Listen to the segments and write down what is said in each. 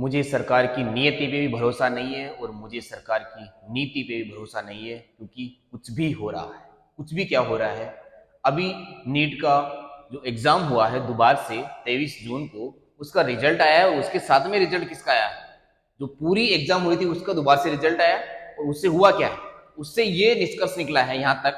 मुझे सरकार की नीयति पे भी भरोसा नहीं है और मुझे सरकार की नीति पे भी भरोसा नहीं है, क्योंकि कुछ भी हो रहा है। कुछ भी क्या हो रहा है, अभी नीट का जो एग्जाम हुआ है दोबारा से 23 जून को, उसका रिजल्ट आया है। उसके साथ में रिजल्ट किसका आया? जो पूरी एग्जाम हुई थी उसका दोबारा से रिजल्ट आया। और उससे हुआ क्या है? उससे ये निष्कर्ष निकला है यहाँ तक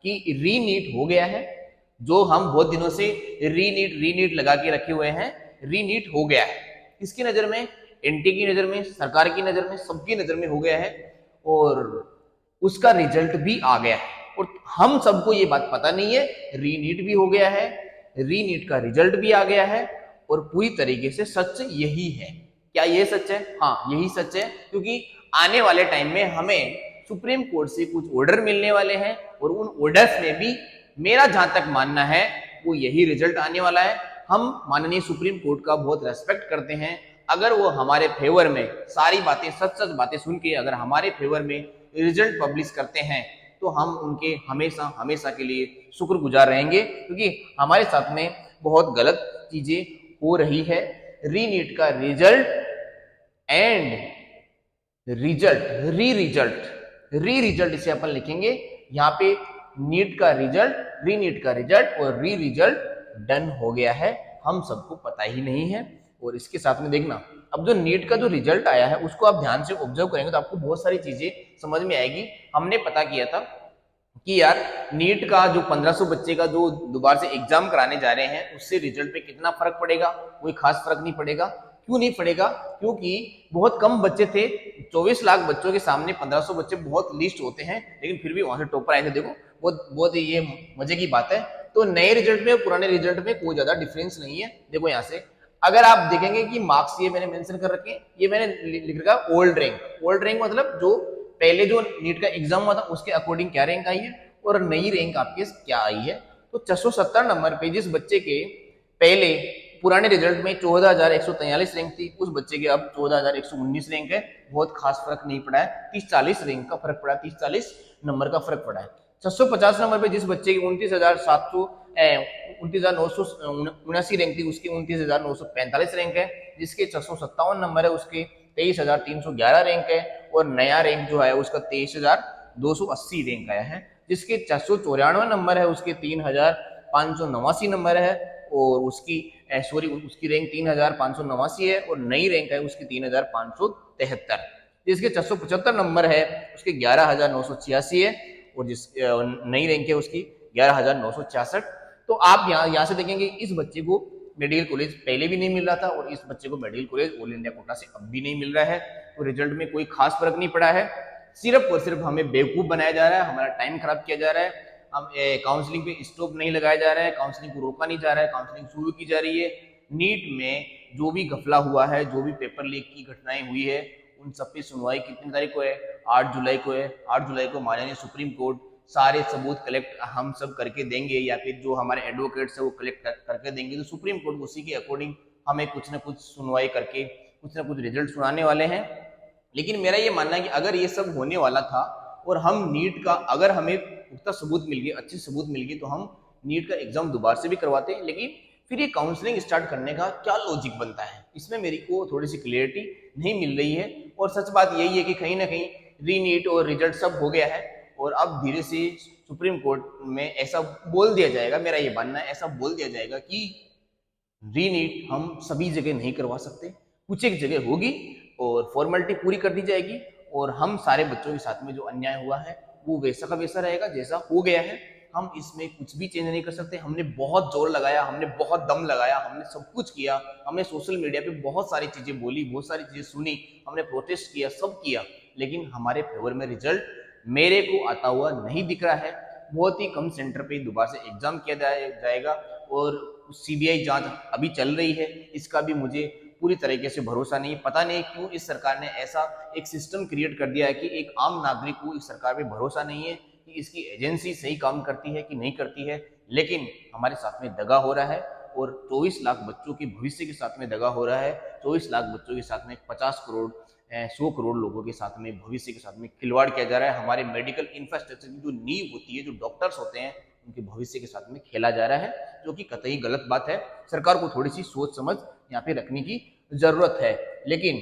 कि रीनीट हो गया है। जो हम बहुत दिनों से रीनीट रीनीट लगा के रखे हुए हैं, रीनीट हो गया है। किसकी नजर में? एनटी की नजर में, सरकार की नजर में, सबकी नजर में हो गया है। और उसका रिजल्ट भी आ गया है और हम सबको ये बात पता नहीं है। रीनीट भी हो गया है, रीनीट का रिजल्ट भी आ गया है और पूरी तरीके से सच यही है। क्या ये सच है? हाँ, यही सच है, क्योंकि आने वाले टाइम में हमें सुप्रीम कोर्ट से कुछ ऑर्डर मिलने वाले हैं और उन ऑर्डर्स में भी मेरा जहां तक मानना है वो यही रिजल्ट आने वाला है। हम माननीय सुप्रीम कोर्ट का बहुत रेस्पेक्ट करते हैं। अगर वो हमारे फेवर में सारी बातें, सच सच बातें सुन के अगर हमारे फेवर में रिजल्ट पब्लिश करते हैं तो हम उनके हमेशा हमेशा के लिए शुक्रगुजार रहेंगे, क्योंकि हमारे साथ में बहुत गलत चीजें हो रही है। रीनीट का रिजल्ट एंड रिजल्ट, री रिजल्ट इसे अपन लिखेंगे यहाँ पे। नीट का रिजल्ट, रीनीट का रिजल्ट और री रिजल्ट डन हो गया है, हम सबको पता ही नहीं है। और इसके साथ में देखना, अब जो नीट का जो रिजल्ट आया है उसको आप ध्यान से ऑब्जर्व करेंगे तो आपको बहुत सारी चीजें समझ में आएगी। हमने पता किया था कि यार नीट का जो 1500 बच्चे का जो दोबारा से एग्जाम कराने जा रहे हैं उससे रिजल्ट पे कितना फर्क पड़ेगा? कोई खास फर्क नहीं पड़ेगा। क्यों नहीं पड़ेगा? क्योंकि बहुत कम बच्चे थे। 24 लाख बच्चों के सामने 1500 बच्चे बहुत लिस्ट होते हैं, लेकिन फिर भी वहां से टॉपर आए थे। देखो, बहुत बहुत ये मजे की बात है। तो नए रिजल्ट में और पुराने रिजल्ट में कोई ज्यादा डिफरेंस नहीं है। देखो यहाँ से अगर आप देखेंगे कि मार्क्स ये मैंने मेंशन कर रखे हैं, ये मैंने लिख रखा है ओल्ड रैंक। ओल्ड रैंक मतलब जो पहले जो नीट का एग्जाम हुआ था उसके अकॉर्डिंग क्या रैंक आई है और नई रैंक आपके क्या आई है। तो 670 नंबर पे जिस बच्चे के पहले पुराने रिजल्ट में 14,143 रैंक थी, उस बच्चे के अब 14,119 रैंक है। बहुत खास फर्क नहीं पड़ा है, 30-40 रैंक का फर्क पड़ा है, 30-40 नंबर का फर्क पड़ा है। 650 नंबर पे जिस बच्चे की 29,979 रैंक थी, उसकी 29,945 रैंक है। जिसके 657 नंबर है उसके 23,311 रैंक है। और नया रैंक जो है उसका 23,280 रैंक आया है। जिसके 494 नंबर है उसके 3,589 नंबर है। और उसकी उसकी रैंक 3,589 है और नई रैंक है उसकी 3,573। जिसके 475 नंबर है उसके 11,986 है और जिस नई रैंक है उसकी 11,966। तो आप यहाँ से देखेंगे इस बच्चे को मेडिकल कॉलेज पहले भी नहीं मिल रहा था और इस बच्चे को medical college all India quota से अब भी नहीं मिल रहा है। तो रिजल्ट में कोई खास फर्क नहीं पड़ा है। सिर्फ और सिर्फ हमें बेवकूफ बनाया जा रहा है, हमारा टाइम खराब किया जा रहा है। हम काउंसलिंग पे स्टॉप नहीं लगाया जा रहा है, काउंसलिंग को रोका नहीं जा रहा है, काउंसलिंग शुरू की जा रही है। नीट में जो भी घपला हुआ है, जो भी पेपर लीक की घटनाएं हुई है, उन सब की सुनवाई कितनी तारीख को है? 8 जुलाई को है। 8 जुलाई को माननीय सुप्रीम कोर्ट सारे सबूत कलेक्ट हम सब करके देंगे या फिर जो हमारे एडवोकेट्स है वो कलेक्ट करके देंगे। तो सुप्रीम कोर्ट उसी के अकॉर्डिंग हमें कुछ ना कुछ सुनवाई करके कुछ ना कुछ रिजल्ट सुनाने वाले हैं। लेकिन मेरा ये मानना है कि अगर ये सब होने वाला था और हम नीट का अगर हमें पुख्ता सबूत मिल गए, अच्छे सबूत मिल गए, तो हम नीट का एग्जाम दोबारा से भी करवाते हैं। लेकिन फिर ये काउंसलिंग स्टार्ट करने का क्या लॉजिक बनता है, इसमें मेरी को थोड़ी सी क्लियरिटी नहीं मिल रही है। और सच बात यही है कि कहीं ना कहीं रीनीट और रिजल्ट सब हो गया है और अब धीरे से सुप्रीम कोर्ट में ऐसा बोल दिया जाएगा, मेरा ये मानना है ऐसा बोल दिया जाएगा कि रीनीट हम सभी जगह नहीं करवा सकते, कुछ एक जगह होगी और फॉर्मेलिटी पूरी कर दी जाएगी और हम सारे बच्चों के साथ में जो अन्याय हुआ है वो वैसा का वैसा रहेगा जैसा हो गया है। हम इसमें कुछ भी चेंज नहीं कर सकते। हमने बहुत जोर लगाया, हमने बहुत दम लगाया, हमने सब कुछ किया, हमने सोशल मीडिया पे बहुत सारी चीजें बोली, बहुत सारी चीजें सुनी, हमने प्रोटेस्ट किया, सब किया, लेकिन हमारे फेवर में रिजल्ट मेरे को आता हुआ नहीं दिख रहा है। बहुत ही कम सेंटर पे दोबारा से एग्जाम किया जाएगा और सीबीआई जांच अभी चल रही है, इसका भी मुझे पूरी तरीके से भरोसा नहीं। पता नहीं क्यों इस सरकार ने ऐसा एक सिस्टम क्रिएट कर दिया है कि एक आम नागरिक को इस सरकार पे भरोसा नहीं है कि इसकी एजेंसी सही काम करती है कि नहीं करती है। लेकिन हमारे साथ में दगा हो रहा है और 24 लाख बच्चों के भविष्य के साथ में दगा हो रहा है। 24 लाख बच्चों के साथ में 50 करोड़ 100 करोड़ लोगों के साथ में भविष्य के साथ में खिलवाड़ किया जा रहा है। हमारे मेडिकल इंफ्रास्ट्रक्चर की जो नींव होती है, जो डॉक्टर्स होते हैं, उनके भविष्य के साथ में खेला जा रहा है, जो कि कतई गलत बात है। सरकार को थोड़ी सी सोच समझ यहाँ पे रखने की जरूरत है। लेकिन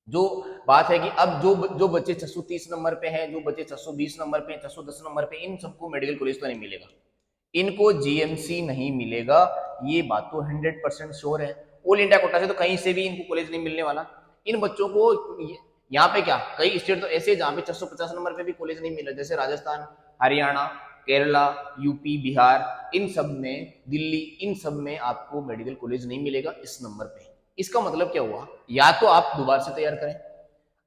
जो बात है कि अब जो बच्चे 630 नंबर पे हैं, जो बच्चे 620 नंबर पे, 610 नंबर पे, इन सबको मेडिकल कॉलेज तो नहीं मिलेगा, इनको जीएमसी नहीं मिलेगा, ये बात तो 100% श्योर है। ऑल इंडिया कोटा से तो कहीं से भी इनको कॉलेज नहीं मिलने वाला। इन बच्चों को यहाँ पे क्या, कई स्टेट तो ऐसे जहाँ पे 650 नंबर पे भी कॉलेज नहीं मिल रहा, जैसे राजस्थान, हरियाणा, केरला, यूपी, बिहार, इन सब में, दिल्ली, इन सब में आपको मेडिकल कॉलेज नहीं मिलेगा इस नंबर पे। इसका मतलब क्या हुआ, या तो आप दोबारा से तैयार करें।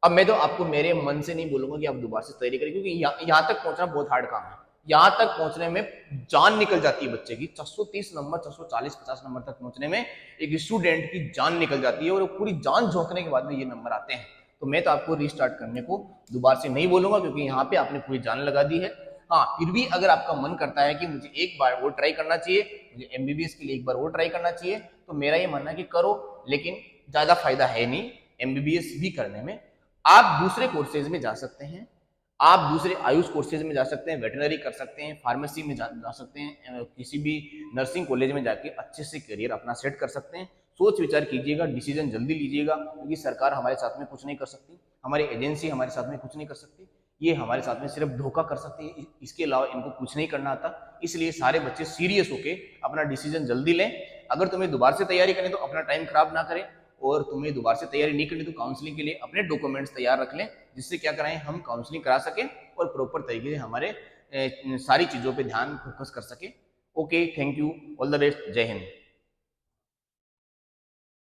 अब मैं तो आपको मेरे मन से नहीं बोलूंगा कि आप दोबारा से तैयारी करें, क्योंकि यहाँ तक पहुंचना बहुत हार्ड काम है। यहाँ तक पहुंचने में जान निकल जाती है बच्चे की, 630 नंबर, 640-50 नंबर तक पहुंचने में एक स्टूडेंट की जान निकल जाती है, और पूरी जान झोंकने के बाद में ये नंबर आते हैं। तो मैं तो आपको रीस्टार्ट करने को दोबारा से नहीं बोलूंगा, क्योंकि यहाँ पे आपने पूरी जान लगा दी है। हाँ, फिर भी अगर आपका मन करता है कि मुझे एक बार और ट्राई करना चाहिए, मुझे एमबीबीएस के लिए एक बार और ट्राई करना चाहिए, तो मेरा ये मानना है कि करो, लेकिन ज्यादा फायदा है नहीं एमबीबीएस भी करने में। आप दूसरे कोर्सेज में जा सकते हैं, आप दूसरे आयुष कोर्सेज में जा सकते हैं, वेटनरी कर सकते हैं, फार्मेसी में जा सकते हैं, किसी भी नर्सिंग कॉलेज में जाके अच्छे से करियर अपना सेट कर सकते हैं। सोच विचार कीजिएगा, डिसीजन जल्दी लीजिएगा, क्योंकि सरकार हमारे साथ में कुछ नहीं कर सकती, हमारी एजेंसी हमारे साथ में कुछ नहीं कर सकती, ये हमारे साथ में सिर्फ धोखा कर सकती है, इसके अलावा इनको कुछ नहीं करना आता। इसलिए सारे बच्चे सीरियस होके अपना डिसीजन जल्दी लें। अगर तुम्हें दोबारा से तैयारी करनी तो अपना टाइम खराब ना करें, और तुम्हें दोबारा से तैयारी नहीं करनी तो काउंसलिंग के लिए अपने डॉक्यूमेंट्स तैयार रख लें, जिससे क्या कराएं, हम काउंसलिंग करा सकें और प्रॉपर तरीके से हमारे सारी चीज़ों पे ध्यान फोकस कर सकें। Okay, thank you, all the best, जय हिंद।